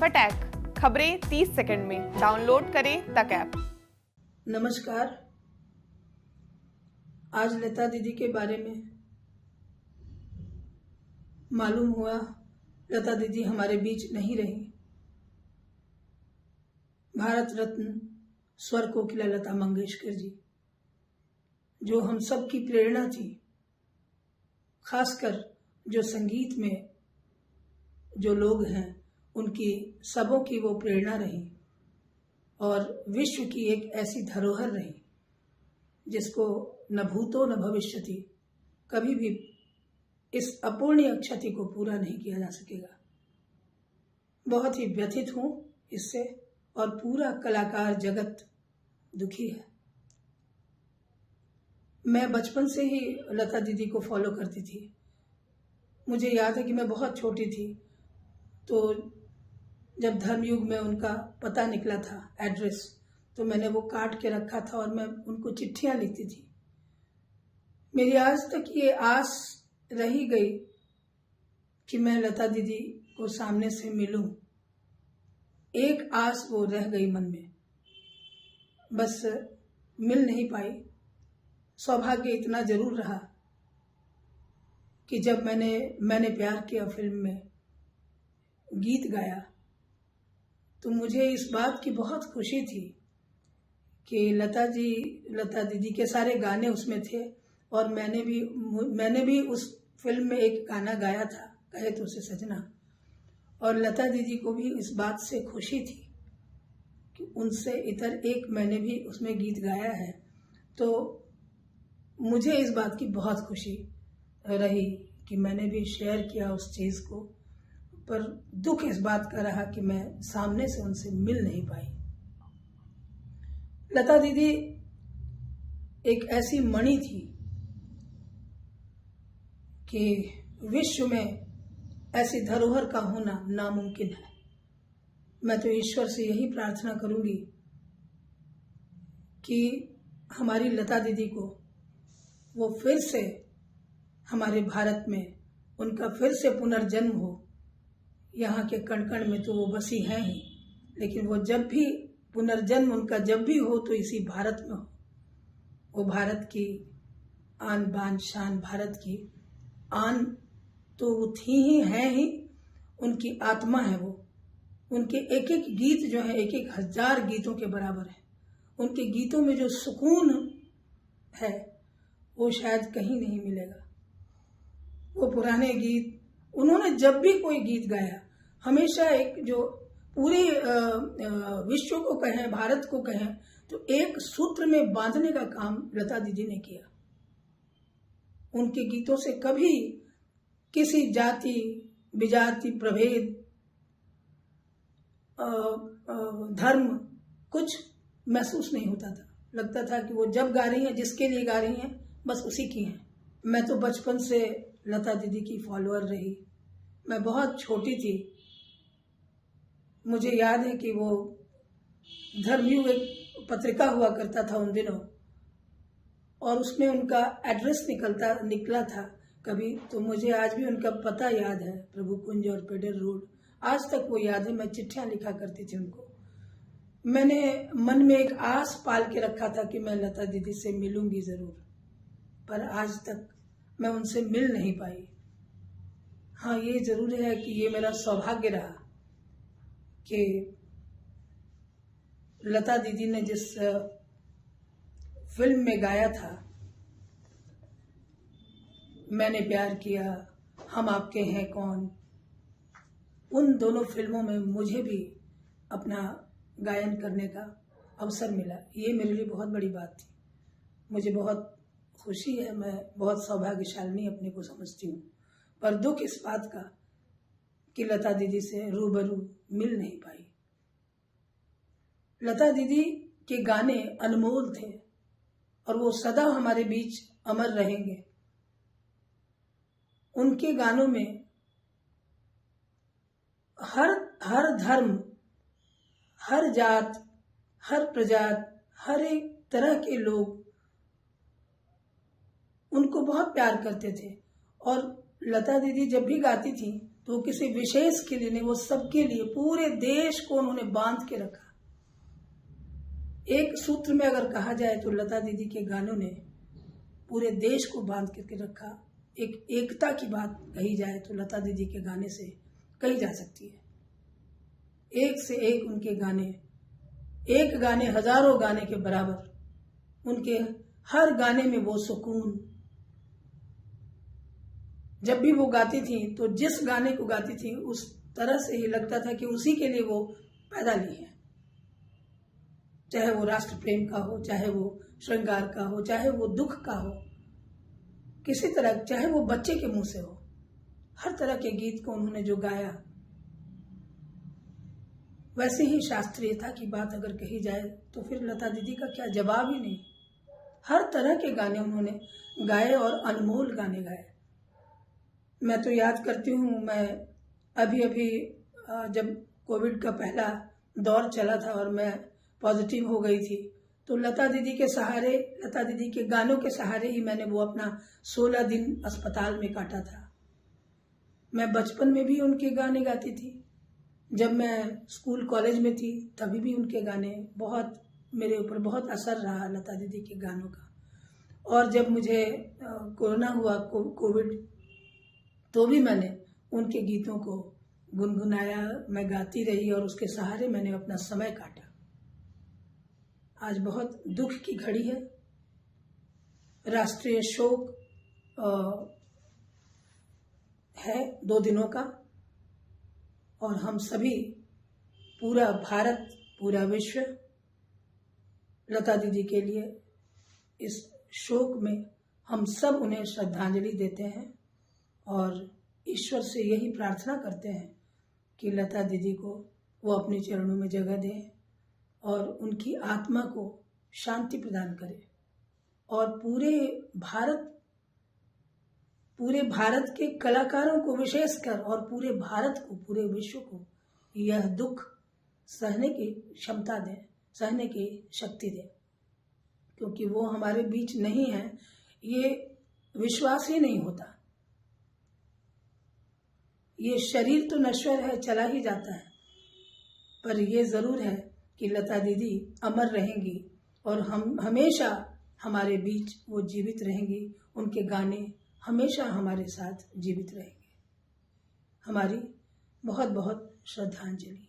फटैक खबरें 30 सेकंड में। डाउनलोड करें तक ऐप। नमस्कार। आज लता दीदी के बारे में मालूम हुआ। लता दीदी हमारे बीच नहीं रही। भारत रत्न स्वर कोकिला लता मंगेशकर जी, जो हम सब की प्रेरणा थी, खासकर जो संगीत में जो लोग हैं उनकी सबों की वो प्रेरणा रही और विश्व की एक ऐसी धरोहर रही जिसको न भूतो न भविष्यति, कभी भी इस अपूर्णीय क्षति को पूरा नहीं किया जा सकेगा। बहुत ही व्यथित हूं इससे और पूरा कलाकार जगत दुखी है। मैं बचपन से ही लता दीदी को फॉलो करती थी। मुझे याद है कि मैं बहुत छोटी थी तो जब धर्मयुग में उनका पता निकला था, एड्रेस, तो मैंने वो काट के रखा था और मैं उनको चिट्ठियां लिखती थी। मेरी आज तक ये आस रही गई कि मैं लता दीदी को सामने से मिलूं। एक आस वो रह गई मन में, बस मिल नहीं पाई। सौभाग्य इतना जरूर रहा कि जब मैंने प्यार किया फिल्म में गीत गाया तो मुझे इस बात की बहुत खुशी थी कि लता दीदी के सारे गाने उसमें थे और मैंने भी उस फिल्म में एक गाना गाया था, कहे तो उसे सजना। और लता दीदी को भी इस बात से खुशी थी कि उनसे इतर एक मैंने भी उसमें गीत गाया है। तो मुझे इस बात की बहुत खुशी रही कि मैंने भी शेयर किया उस चीज को, पर दुख इस बात का रहा कि मैं सामने से उनसे मिल नहीं पाई। लता दीदी एक ऐसी मणि थी कि विश्व में ऐसी धरोहर का होना नामुमकिन है। मैं तो ईश्वर से यही प्रार्थना करूंगी कि हमारी लता दीदी को वो फिर से हमारे भारत में उनका फिर से पुनर्जन्म हो। यहाँ के कण कण में तो वो बसी हैं ही, लेकिन वो जब भी पुनर्जन्म उनका जब भी हो तो इसी भारत में हो। वो भारत की आन बान शान, भारत की आन तो वो थी ही, है ही, उनकी आत्मा है वो। उनके एक एक गीत जो है 1,000 गीतों के बराबर है। उनके गीतों में जो सुकून है वो शायद कहीं नहीं मिलेगा। वो पुराने गीत, उन्होंने जब भी कोई गीत गाया हमेशा एक जो पूरे विश्व को कहें, भारत को कहें, तो एक सूत्र में बांधने का काम लता दीदी ने किया। उनके गीतों से कभी किसी जाति विजाति प्रभेद धर्म कुछ महसूस नहीं होता था। लगता था कि वो जब गा रही हैं, जिसके लिए गा रही हैं, बस उसी की हैं। मैं तो बचपन से लता दीदी की फॉलोअर रही। मैं बहुत छोटी थी। मुझे याद है कि वो धर्मयुग एक पत्रिका हुआ करता था उन दिनों और उसमें उनका एड्रेस निकला था कभी, तो मुझे आज भी उनका पता याद है, प्रभु कुंज और पेडर रोड, आज तक वो याद है। मैं चिट्ठियां लिखा करती थी उनको। मैंने मन में एक आस पाल के रखा था कि मैं लता दीदी से मिलूंगी जरूर, पर आज तक मैं उनसे मिल नहीं पाई। हाँ, ये जरूर है कि ये मेरा सौभाग्य रहा कि लता दीदी ने जिस फिल्म में गाया था, मैंने प्यार किया, हम आपके हैं कौन, उन दोनों फिल्मों में मुझे भी अपना गायन करने का अवसर मिला। ये मेरे लिए बहुत बड़ी बात थी। मुझे बहुत खुशी है, मैं बहुत सौभाग्यशालिनी अपने को समझती हूँ। पर दुख इस बात का कि लता दीदी से रूबरू मिल नहीं पाई। लता दीदी के गाने अनमोल थे और वो सदा हमारे बीच अमर रहेंगे। उनके गानों में हर धर्म, हर जात, हर प्रजात, हर एक तरह के लोग उनको बहुत प्यार करते थे। और लता दीदी जब भी गाती थी तो किसी विशेष के लिए नहीं, वो सबके लिए, पूरे देश को उन्होंने बांध के रखा। एक सूत्र में अगर कहा जाए तो लता दीदी के गानों ने पूरे देश को बांध करके रखा। एक एकता की बात कही जाए तो लता दीदी के गाने से कही जा सकती है। एक से एक उनके गाने, एक गाने हजारों गाने के बराबर। उनके हर गाने में वो सुकून, जब भी वो गाती थी तो जिस गाने को गाती थी उस तरह से ही लगता था कि उसी के लिए वो पैदा ली है। चाहे वो राष्ट्र प्रेम का हो, चाहे वो श्रृंगार का हो, चाहे वो दुख का हो, किसी तरह, चाहे वो बच्चे के मुंह से हो, हर तरह के गीत को उन्होंने जो गाया। वैसे ही शास्त्रीयता की बात अगर कही जाए तो फिर लता दीदी का क्या जवाब ही नहीं। हर तरह के गाने उन्होंने गाए और अनमोल गाने गाए। मैं तो याद करती हूँ, मैं अभी जब कोविड का पहला दौर चला था और मैं पॉजिटिव हो गई थी, तो लता दीदी के सहारे, लता दीदी के गानों के सहारे ही मैंने वो अपना 16 दिन अस्पताल में काटा था। मैं बचपन में भी उनके गाने गाती थी, जब मैं स्कूल कॉलेज में थी तभी भी उनके गाने, बहुत मेरे ऊपर बहुत असर रहा लता दीदी के गानों का। और जब मुझे कोरोना हुआ, कोविड, तो भी मैंने उनके गीतों को गुनगुनाया, मैं गाती रही और उसके सहारे मैंने अपना समय काटा। आज बहुत दुख की घड़ी है, राष्ट्रीय शोक है 2 दिनों का, और हम सभी, पूरा भारत, पूरा विश्व लता दीदी के लिए इस शोक में हम सब उन्हें श्रद्धांजलि देते हैं और ईश्वर से यही प्रार्थना करते हैं कि लता दीदी को वो अपने चरणों में जगह दे और उनकी आत्मा को शांति प्रदान करे, और पूरे भारत के कलाकारों को विशेषकर और पूरे भारत को, पूरे विश्व को यह दुख सहने की क्षमता दें, सहने की शक्ति दें, क्योंकि वो हमारे बीच नहीं है, ये विश्वास ही नहीं होता। ये शरीर तो नश्वर है, चला ही जाता है, पर ये जरूर है कि लता दीदी अमर रहेंगी और हम हमेशा हमारे बीच वो जीवित रहेंगी। उनके गाने हमेशा हमारे साथ जीवित रहेंगे। हमारी बहुत बहुत श्रद्धांजलि।